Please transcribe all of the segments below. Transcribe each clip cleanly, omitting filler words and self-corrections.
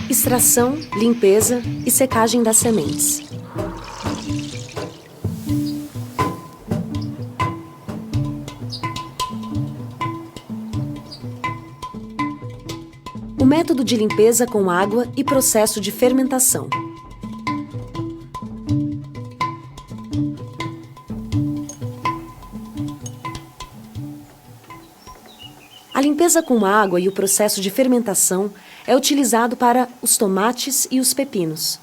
Extração, limpeza e secagem das sementes. O método de limpeza com água e processo de fermentação. A limpeza com água e o processo de fermentação é utilizado para os tomates e os pepinos.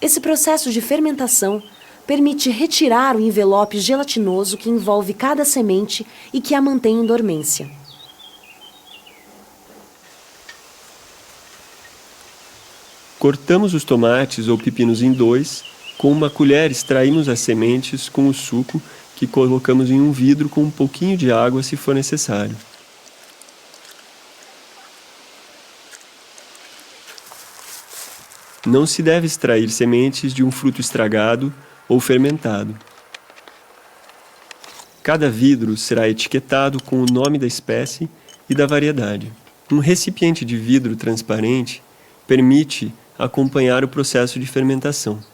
Esse processo de fermentação permite retirar o envelope gelatinoso que envolve cada semente e que a mantém em dormência. Cortamos os tomates ou pepinos em dois. Com uma colher extraímos as sementes com o suco que colocamos em um vidro com um pouquinho de água se for necessário. Não se deve extrair sementes de um fruto estragado ou fermentado. Cada vidro será etiquetado com o nome da espécie e da variedade. Um recipiente de vidro transparente permite acompanhar o processo de fermentação.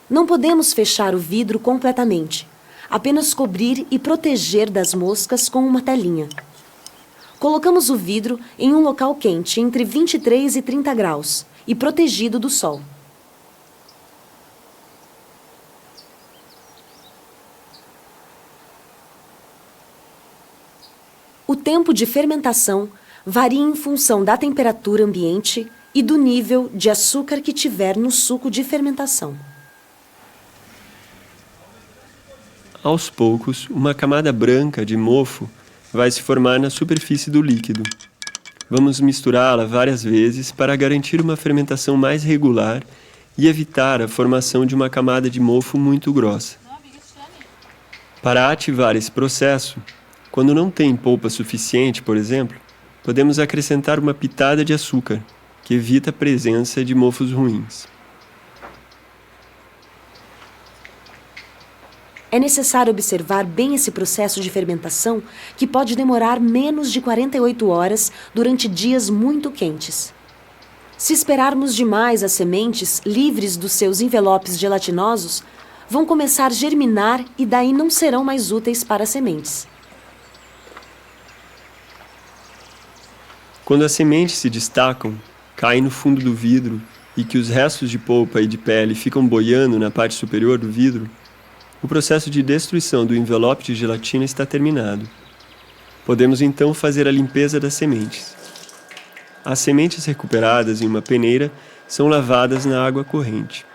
Não podemos fechar o vidro completamente, apenas cobrir e proteger das moscas com uma telinha. Colocamos o vidro em um local quente entre 23 e 30 graus e protegido do sol. O tempo de fermentação varia em função da temperatura ambiente e do nível de açúcar que tiver no suco de fermentação. Aos poucos, uma camada branca de mofo vai se formar na superfície do líquido. Vamos misturá-la várias vezes para garantir uma fermentação mais regular e evitar a formação de uma camada de mofo muito grossa. Para ativar esse processo, quando não tem polpa suficiente, por exemplo, podemos acrescentar uma pitada de açúcar, que evita a presença de mofos ruins. É necessário observar bem esse processo de fermentação, que pode demorar menos de 48 horas durante dias muito quentes. Se esperarmos demais, as sementes, livres dos seus envelopes gelatinosos, vão começar a germinar e daí não serão mais úteis para as sementes. Quando as sementes se destacam, caem no fundo do vidro e que os restos de polpa e de pele ficam boiando na parte superior do vidro, o processo de destruição do envelope de gelatina está terminado. Podemos então fazer a limpeza das sementes. As sementes recuperadas em uma peneira são lavadas na água corrente.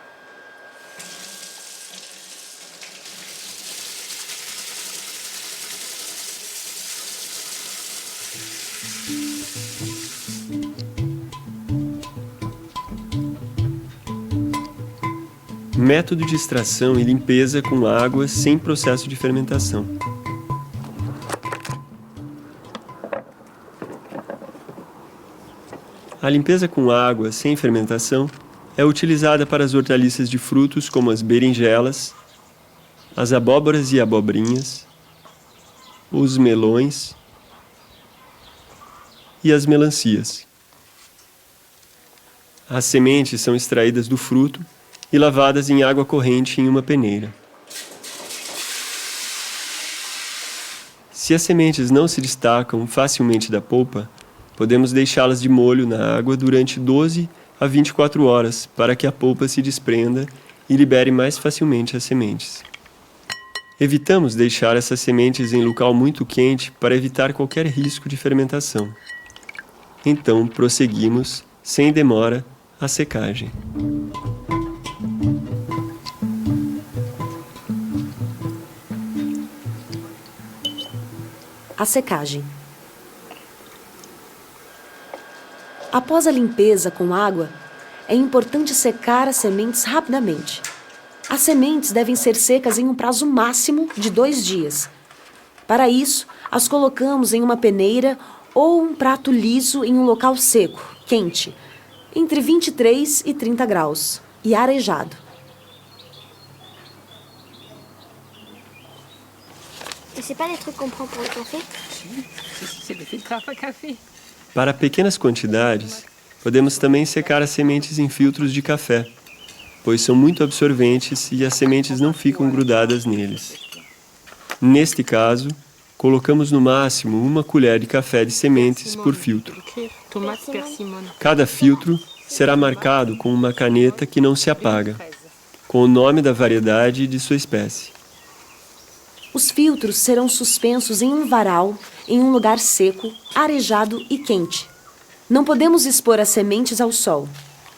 Método de extração e limpeza com água sem processo de fermentação. A limpeza com água sem fermentação é utilizada para as hortaliças de frutos como as berinjelas, as abóboras e abobrinhas, os melões e as melancias. As sementes são extraídas do fruto e lavadas em água corrente em uma peneira. Se as sementes não se destacam facilmente da polpa, podemos deixá-las de molho na água durante 12 a 24 horas para que a polpa se desprenda e libere mais facilmente as sementes. Evitamos deixar essas sementes em local muito quente para evitar qualquer risco de fermentação. Então, prosseguimos, sem demora, a secagem. A secagem. Após a limpeza com água, é importante secar as sementes rapidamente. As sementes devem ser secas em um prazo máximo de 2 dias. Para isso, as colocamos em uma peneira ou um prato liso em um local seco, quente, entre 23 e 30 graus, e arejado. Et c'est pas les trucs qu'on prend pour le café? Si, c'est des filtres à café. Para pequenas quantidades, podemos também secar as sementes em filtros de café, pois são muito absorventes e as sementes não ficam grudadas neles. Neste caso, colocamos no máximo 1 colher de café de sementes por filtro. Cada filtro será marcado com uma caneta que não se apaga, com o nome da variedade e de sua espécie. Os filtros serão suspensos em um varal, em um lugar seco, arejado e quente. Não podemos expor as sementes ao sol,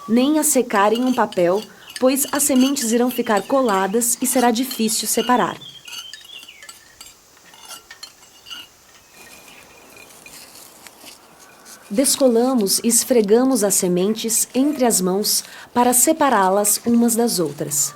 nem a secar em um papel, pois as sementes irão ficar coladas e será difícil separar. Descolamos e esfregamos as sementes entre as mãos para separá-las umas das outras.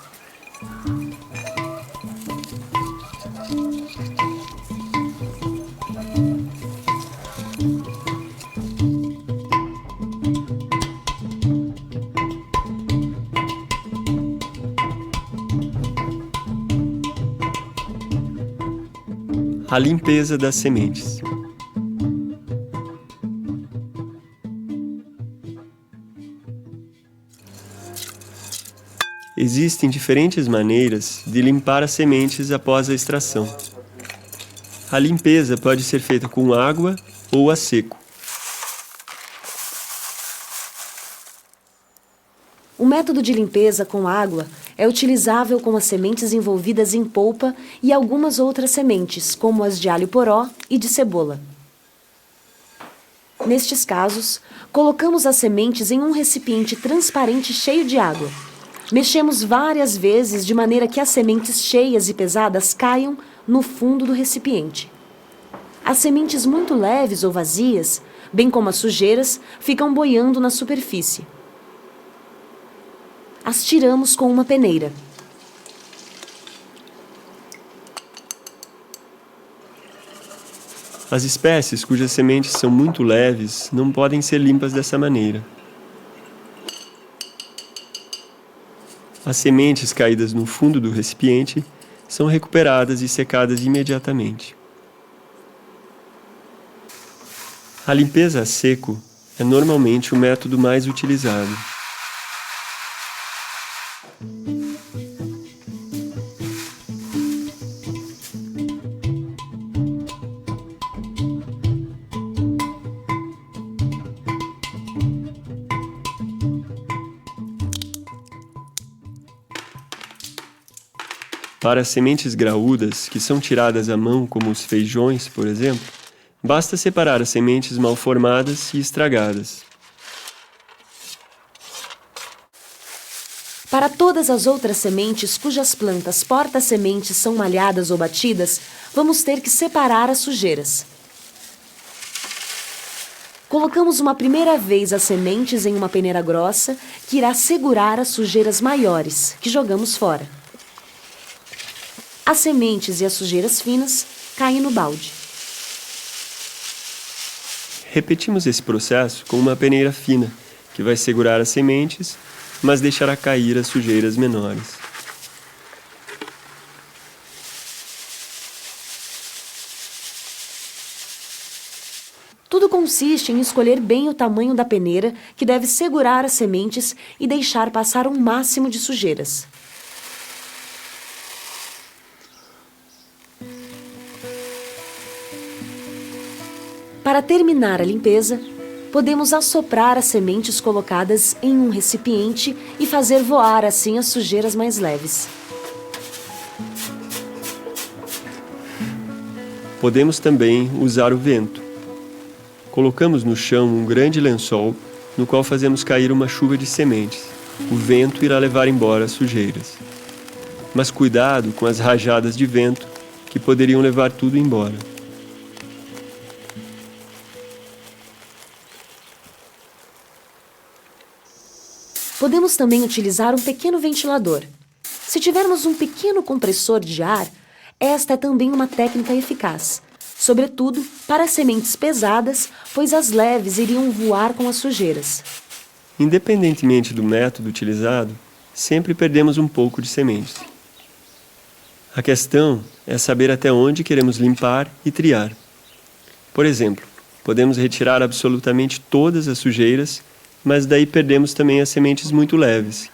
A limpeza das sementes. Existem diferentes maneiras de limpar as sementes após a extração. A limpeza pode ser feita com água ou a seco. O método de limpeza com água é utilizável com as sementes envolvidas em polpa e algumas outras sementes, como as de alho poró e de cebola. Nestes casos, colocamos as sementes em um recipiente transparente cheio de água. Mexemos várias vezes de maneira que as sementes cheias e pesadas caiam no fundo do recipiente. As sementes muito leves ou vazias, bem como as sujeiras, ficam boiando na superfície. As tiramos com uma peneira. As espécies cujas sementes são muito leves não podem ser limpas dessa maneira. As sementes caídas no fundo do recipiente são recuperadas e secadas imediatamente. A limpeza a seco é normalmente o método mais utilizado. Para as sementes graúdas, que são tiradas à mão, como os feijões, por exemplo, basta separar as sementes mal formadas e estragadas. Para todas as outras sementes cujas plantas porta-sementes são malhadas ou batidas, vamos ter que separar as sujeiras. Colocamos uma primeira vez as sementes em uma peneira grossa, que irá segurar as sujeiras maiores, que jogamos fora. As sementes e as sujeiras finas caem no balde. Repetimos esse processo com uma peneira fina, que vai segurar as sementes, mas deixará cair as sujeiras menores. Tudo consiste em escolher bem o tamanho da peneira, que deve segurar as sementes e deixar passar um máximo de sujeiras. Para terminar a limpeza, podemos assoprar as sementes colocadas em um recipiente e fazer voar assim as sujeiras mais leves. Podemos também usar o vento. Colocamos no chão um grande lençol, no qual fazemos cair uma chuva de sementes. O vento irá levar embora as sujeiras. Mas cuidado com as rajadas de vento, que poderiam levar tudo embora. Podemos também utilizar um pequeno ventilador. Se tivermos um pequeno compressor de ar, esta é também uma técnica eficaz, sobretudo para as sementes pesadas, pois as leves iriam voar com as sujeiras. Independentemente do método utilizado, sempre perdemos um pouco de sementes. A questão é saber até onde queremos limpar e triar. Por exemplo, Podemos retirar absolutamente todas as sujeiras, mas daí perdemos também as sementes muito leves.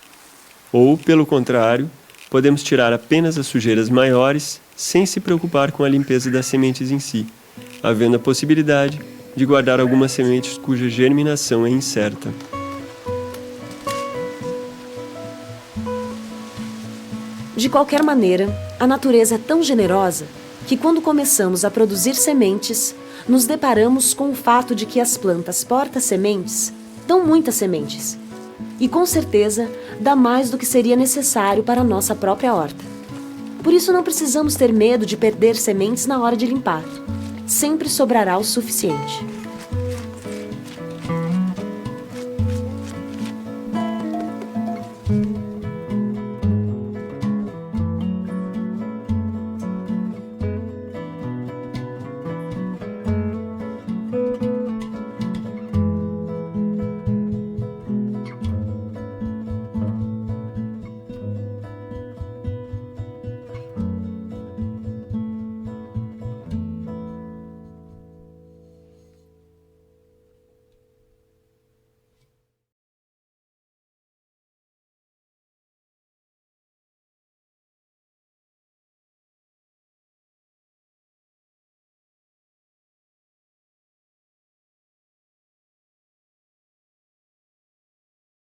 Ou, pelo contrário, podemos tirar apenas as sujeiras maiores sem se preocupar com a limpeza das sementes em si, havendo a possibilidade de guardar algumas sementes cuja germinação é incerta. De qualquer maneira, a natureza é tão generosa que quando começamos a produzir sementes, nos deparamos com o fato de que as plantas porta-sementes dão muitas sementes. E com certeza dá mais do que seria necessário para a nossa própria horta. Por isso não precisamos ter medo de perder sementes na hora de limpar. Sempre sobrará o suficiente.